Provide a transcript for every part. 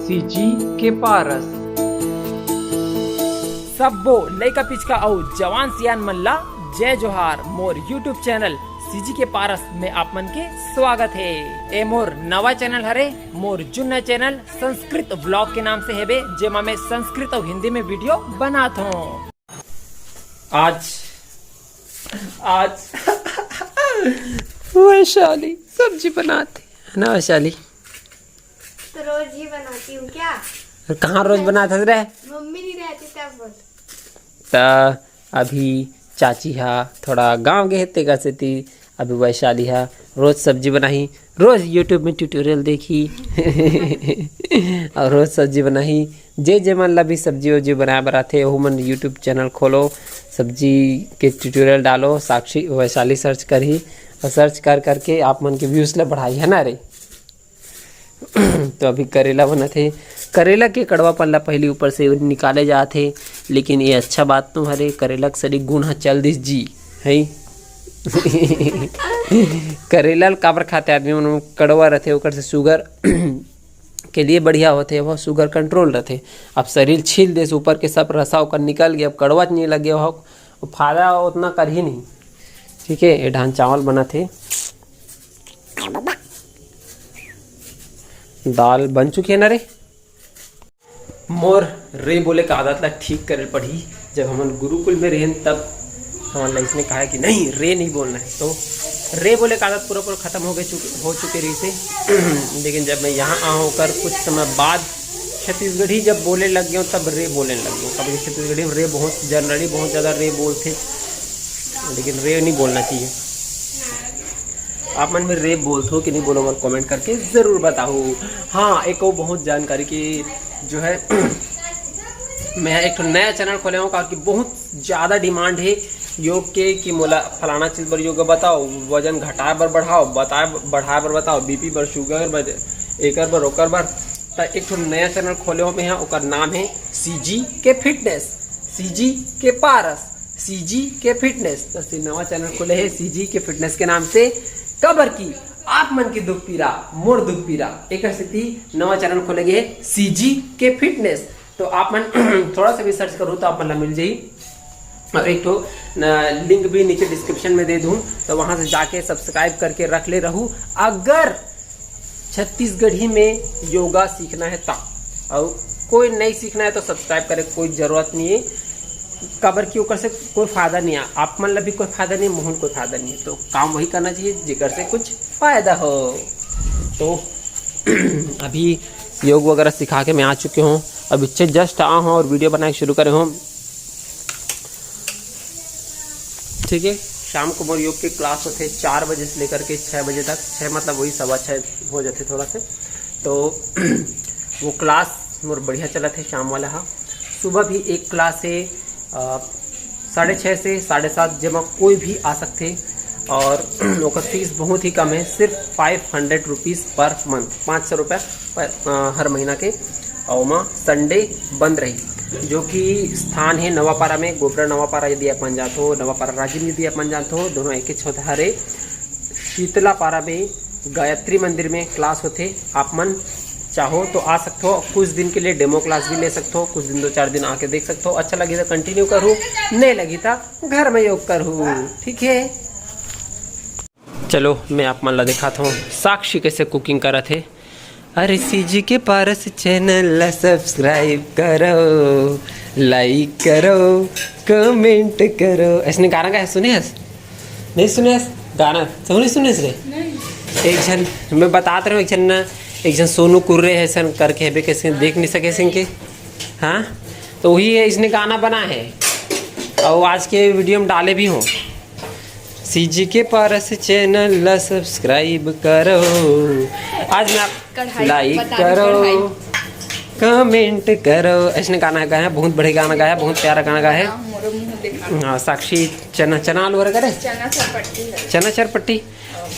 CG के पारस सबो लइका पिचका और जवान सियान मल्ला जय जोहार मोर यूट्यूब चैनल सीजी के पारस में आप मन के स्वागत है। ए मोर नवा चैनल हरे, मोर जुन्ना चैनल संस्कृत व्लॉग के नाम से है बे, जेमा मैं संस्कृत और हिंदी में वीडियो बनाता हूँ। आज वैशाली सब्जी बनाते है ना। वैशाली तो रोज ही बनाती हूँ क्या? कहाँ रोज बनाता रे? मम्मी नहीं रहती तब। त अभी चाची हा थोड़ा गांव गए ते का से थी, अभी वैशाली हा रोज सब्जी बनाई, रोज यूट्यूब में ट्यूटोरियल देखी और रोज सब्जी बनाई। जे मन ला भी सब्जी वब्जी बनाए बनाते वो मन यूट्यूब चैनल खोलो, सब्जी के ट्यूटोरियल डालो, साक्षी वैशाली सर्च करी और सर्च कर करके आप मन के व्यूज़ ला बढ़ाई है ना रे। तो अभी करेला बना थे, करेला के कड़वा पल्ला पहले ऊपर से निकाले जाते, लेकिन ये अच्छा बात तो हरे करेला के सड़ी गुण चल दिस जी है। करेला काबर खाते आदमी मन कड़वा रहते, ओकर से शुगर के लिए बढ़िया होते, वह शुगर कंट्रोल रहते। अब शरीर छील दे ऊपर के सब रसा ओकर निकल गया, अब कड़वा नहीं लगे हो, फायदा उतना कर ही नहीं। ठीक है, ये ढान चावल बना थे, दाल बन चुकी है ना रे। मोर रे बोले का आदत ला ठीक करे पड़ी, जब हम गुरुकुल में रहें तब हमारे इसने कहा कि नहीं रे नहीं बोलना है, तो रे बोले का आदत पूरा खत्म हो चुके रही से। लेकिन जब मैं यहाँ आ होकर कुछ समय बाद छत्तीसगढ़ी जब बोले लग गया तब रे बोलने लग गया। कभी छत्तीसगढ़ी रे बहुत जनरली बहुत ज़्यादा रे बोलते, लेकिन रे नहीं बोलना चाहिए। आप मन में रे बोलते हो कि नहीं बोलो, मन कमेंट करके ज़रूर बताओ। हाँ, एक और बहुत जानकारी की जो है मैं एक नया चैनल खोले हूँ कि बहुत ज़्यादा डिमांड है योग के कि मोला फलाना चीज़ पर योग बताओ, वजन घटाए बर बढ़ाओ, बढ़ाए बर बताओ, बीपी बर शुगर बर एकर बर ओकर बर। तो एक नया चैनल खोले हो मैं यहाँ, ओकर नाम है सीजी के फिटनेस, सीजी के पारस, सीजी के फिटनेस। तो नवा चैनल खोले है सीजी के फिटनेस के नाम से। कबर की आप मन की दुख पीरा मोर दुख पीरा एक स्थिति नवा चैनल खोले गए सीजी के फिटनेस। तो आप मन थोड़ा सा भी सर्च करो तो आप मन मिल जाई, और एक तो लिंक भी नीचे डिस्क्रिप्शन में दे दूं, तो वहां से जाके सब्सक्राइब करके रख ले रहूं। अगर छत्तीसगढ़ी में योगा सीखना है तब, और कोई नहीं सीखना है तो सब्सक्राइब करे कोई जरूरत नहीं है। कबर की ओकर से कोई फायदा नहीं है, आप मन ला भी कोई फायदा नहीं, मोहन कोई फायदा नहीं है, तो काम वही करना चाहिए जिकर से कुछ फायदा हो। तो अभी योग वगैरह सिखा के मैं आ चुके हूँ, अब इच्छे जस्ट आ हूँ और वीडियो बनाना शुरू करे हूँ। ठीक है, शाम को मोर योग के क्लास होते 4 बजे से लेकर के 6 बजे तक, 6 मतलब वही 6:15 हो जाते थोड़ा से। तो वो क्लास मोर बढ़िया चला थे शाम वाला। हाँ, सुबह भी एक क्लास है 6:30 से 7:30, जमा कोई भी आ सकते, और उसका फीस बहुत ही कम है, सिर्फ 500 रुपीज़ पर मंथ, 500 रुपये हर महीना के। और वहाँ संडे बंद रही, जो कि स्थान है नवापारा में, गोबरा नवापारा यदि आप मन जाते हो, नवापारा राजिम यदि आप मन जानते हो, दोनों एक ही छोटा हरे। शीतला पारा में गायत्री मंदिर में क्लास होते, आप मन चाहो तो आ सकते हो, कुछ दिन के लिए डेमो क्लास भी ले सकते हो, कुछ दिन 2-4 दिन आके देख सकते हो। अच्छा लगी तो कंटिन्यू करूँ, नहीं लगी तो घर में योग करूँ। ठीक है, चलो मैं आप मन ला दिखाता हूँ साक्षी कैसे कुकिंग करा थे। अरे सीजी के पारस चैनल सब्सक्राइब करो, लाइक करो, कमेंट करो। ऐसने गाना गाया सुने नहीं सुने गाना सुने रे? एक जन मैं बताते रहा हूँ, एक जन सोनू कुर्रे है सन करके है, कैसे देख नहीं सके सिंह के। हाँ, तो वही है, इसने गाना बना है और आज के वीडियो में डाले भी हों। सीजी के पारस चैनल सब्सक्राइब करो, आज मैं लाइक करो, कमेंट करो। ऐसे गाना गाया, बहुत बढ़िया गाना गाया, बहुत प्यारा गाना गाया है। हाँ, साक्षी चना आलू वगैरह, चना चरपट्टी।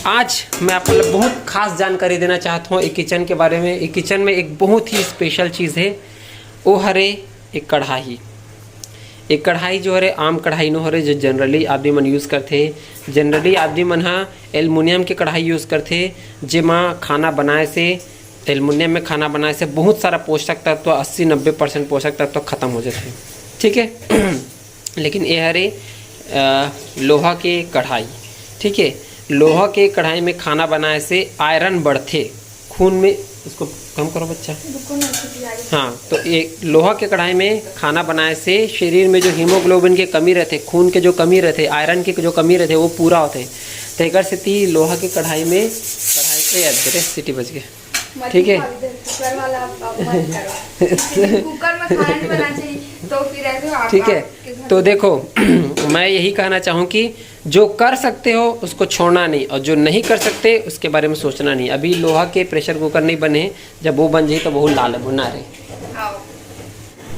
आज मैं आपको बहुत खास जानकारी देना चाहता हूँ एक किचन के बारे में। एक किचन में एक बहुत ही स्पेशल चीज़ है, वो हरे एक कढ़ाई। एक कढ़ाई जो हरे आम कढ़ाई नो हरे, जो जनरली आदमी मन यूज़ करते। जनरली आदमी मन हाँ एल्युमिनियम के कढ़ाई यूज़ करते, जेमा खाना बनाए से एल्युमिनियम में खाना बनाने से बहुत सारा पोषक तत्व 80-90% पोषक तत्व खत्म हो जाते हैं, ठीक है। लेकिन ये हरे लोहा के कढ़ाई, ठीक है, लोहा के कढ़ाई में खाना बनाने से आयरन बढ़ते खून में, इसको कम करो बच्चा। हाँ, तो ये लोहा के कढ़ाई में खाना बनाने से शरीर में जो हीमोग्लोबिन के कमी रहते, खून के जो कमी रहते, आयरन के जो कमी रहते वो पूरा होते हैं। तो एक से ती लोहा के कढ़ाई में कढ़ाई पे अदरे सीटी बज गए, ठीक है। ठीक है, तो देखो मैं यही कहना चाहूँ कि जो कर सकते हो उसको छोड़ना नहीं, और जो नहीं कर सकते उसके बारे में सोचना नहीं। अभी लोहा के प्रेशर कुकर नहीं बने, जब वो बन जाए तो बहुत लाल बना रहे।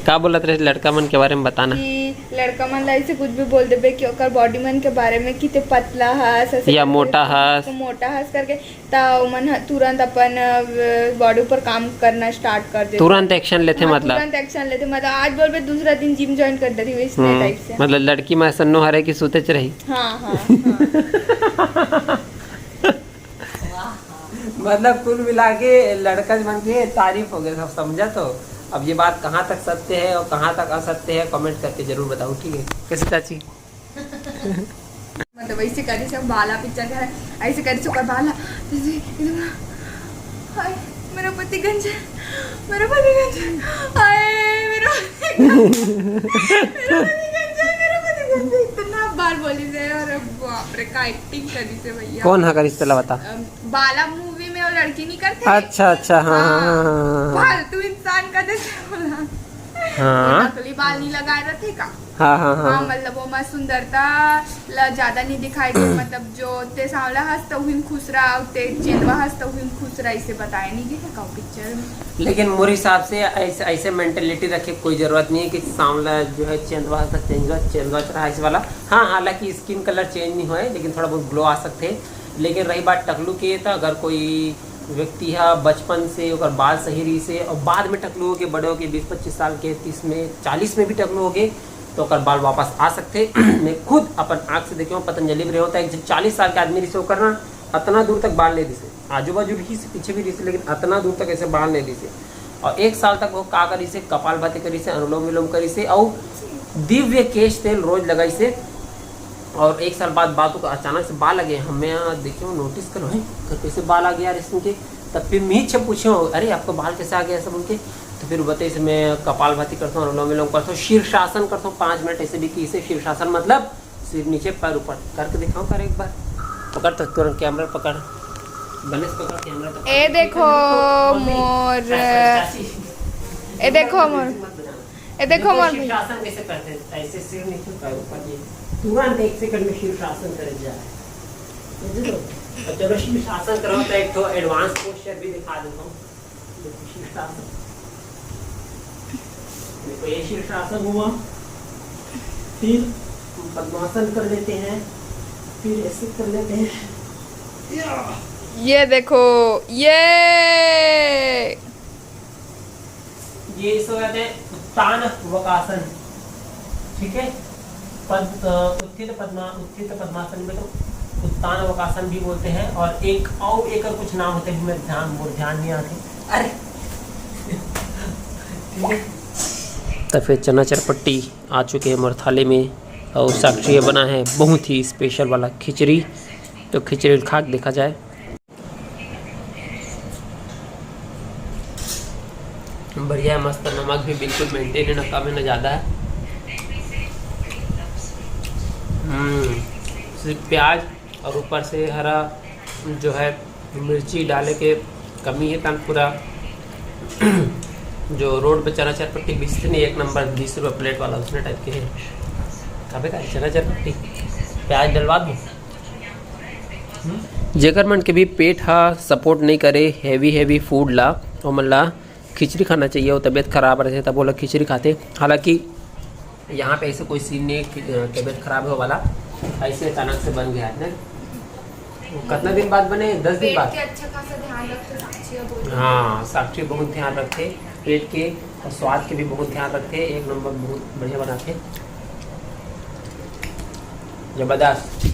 का बोलत रहे लड़का मन के बारे में बताना कि लड़का मन ला ऐसे कुछ भी बोल देबे कि ओकर बॉडी मन के बारे में किते पतला हस ऐसे या मोटा हस, मोटा हस करके ता मन तुरंत अपन बॉडी पर काम करना स्टार्ट कर दे, तुरंत एक्शन लेते। हाँ, मतलब तुरंत एक्शन लेते, मतलब आज बोलबे दूसरा दिन जिम ज्वाइन कर देती वैसे टाइप से। मतलब लड़की में सन्नो हरे की सूते च रही। हाँ हाँ मतलब कुल मिला के लड़का बन के तारीफ हो गया, सब समझा। तो अब ये बात कहाँ तक सत्य है और कहाँ तक असत्य है कमेंट करके जरूर बताओ, ठीक है। कैसे चाची? मतलब ऐसे करे सब बाला पिक्चर का है, ऐसे करे सब बाला हाय मेरा पति गंज है, मेरा पति गंज है, हाय मेरा पति गंज है, इतना बार बोली से। और बाप रे का एक्टिंग करी से भैया। कौन है करी चला बता। बाला मूवी में वो लड़की नहीं करते। अच्छा अच्छा, हाँ हाँ फालतू इंसान का जैसे बोला। हाँ, नकली बाल नहीं लगाए रहते का। हाँ हाँ हाँ, मतलब वो मैं सुंदरता ज्यादा नहीं दिखाई दे, मतलब जो ते सांवला हंसता हुई खुश रहा, ते चेंदवा हंसता हुई खुश रहा, इसे बताया नहीं गया का पिक्चर में। लेकिन मोरे हिसाब से ऐसे मेंटेलिटी रखे कोई जरूरत नहीं है कि सांवला जो है चेंदवा हंसता चेंदवा रहा इस वाला। हाँ, हालांकि स्किन कलर चेंज नहीं हुआ है, लेकिन थोड़ा बहुत ग्लो आ सकते हैं। लेकिन रही बात टकलू की, तो अगर कोई व्यक्ति है बचपन से और बाल सही रही से और बाद में टकलू हो के बड़े हो के 20-25 साल के 30 में 40 में भी टकलू हो गए तो अगर बाल वापस आ सकते। मैं खुद अपन आँख से देखे हूँ, पतंजलि में होता है 40 साल के आदमी रिसे करना इतना दूर तक बाल नहीं दिसे, आजू बाजू भी से पीछे भी रिसे, लेकिन इतना दूर तक ऐसे बाल नहीं दिसे। और 1 साल तक वो का करी से कपाल भाती करी से, अनुलोम विलोम करी से और दिव्य केश तेल रोज लगाई से। और 1 साल बाद बातों का अचानक से बाल लगे, हमें यहाँ देखियो नोटिस करो है कैसे बाल आ गया रेशम के। तब फिर मैं छे पूछो अरे आपको बाल कैसे आ गया सब उनके, तो फिर बताइए से मैं कपाल भाती करता हूँ, अनुलोम विलोम करता हूँ, शीर्षासन करता हूँ 5 मिनट ऐसे भी की से। शीर्षासन मतलब सिर नीचे पैर ऊपर करके दिखाऊँ, कर एक बार पकड़ तो तुरंत कैमरा पकड़, गणेश पकड़ कैमरा पकड़। ए देखो मोर, ए देखो मोर, ए देखो मोर। शीर्षासन कैसे करते हैं, ऐसे सिर नीचे पैर ऊपर, ये तुरंत 1 सेकंड में शीर्षासन कर जाए। तो चलो शीर्षासन करो तो एक तो एडवांस पोस्चर भी दिखा देता हूँ। शीर्षासन देखो, ये शीर्षासन हुआ, फिर पद्मासन कर लेते हैं, फिर ऐसे कर लेते हैं। ये देखो ये इसको कहते हैं उत्तान वकासन, ठीक है। उत्थित पद्मासन में तो उत्तान वकासन भी बोलते हैं, और एक कुछ नाम होते हैं, मैं ध्यान नहीं आते। अरे ठीक है। तो फिर चना चरपट्टी आ चुके हैं हमारे थाली में, और साक्षी ये बना है बहुत ही स्पेशल वाला खिचड़ी। तो खिचड़ी खा के देखा जाए। बढ़िया है, मस्त। नमक भी बिल्कुल मेंटेन है, न कम है न ज़्यादा है। सिर्फ प्याज और ऊपर से हरा जो है मिर्ची डाले के कमी है, तन पूरा जो रोड पे चना चरपट्टी बेचते नहीं 1 नंबर 20 रुपये प्लेट वाला, उसने टाइप के है। कभी का चना चरपट्टी प्याज डलवा दूँ। जेकर मन के भी पेट हा सपोर्ट नहीं करे हैवी फूड ला, और मन ला खिचड़ी खाना चाहिए, और तबीयत खराब रहते तब वो लोग खिचड़ी खाते। हालांकि यहाँ पे ऐसे कोई सीन नहीं, तबीयत खराब हो वाला, ऐसे अचानक से बन गया है। कितना दिन बाद बने? 10 दिन बाद। अच्छा खासा ध्यान रखते साक्षी। हाँ, साक्षी बहुत ध्यान रखते पेट के और स्वाद के भी बहुत ध्यान रखते, 1 नंबर बहुत बढ़िया बनाते, जबरदस्त।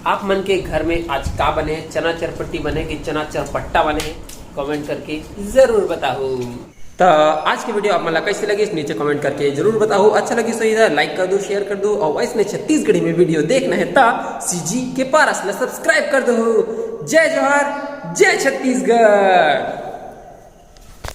आप मन के घर में आज का बने, चना चरपट्टी बने कि चना चरपट्टा बने, कमेंट करके जरूर बताओ। तो आज की वीडियो आप मला कैसी लगी इस नीचे कमेंट करके जरूर बताओ। अच्छा लगी सही है लाइक कर दो, शेयर कर दो, और वैसे छत्तीसगढ़ी में वीडियो देखना है तो सीजी के पारस सब्सक्राइब कर दो। जय जोहार, जय छत्तीसगढ़।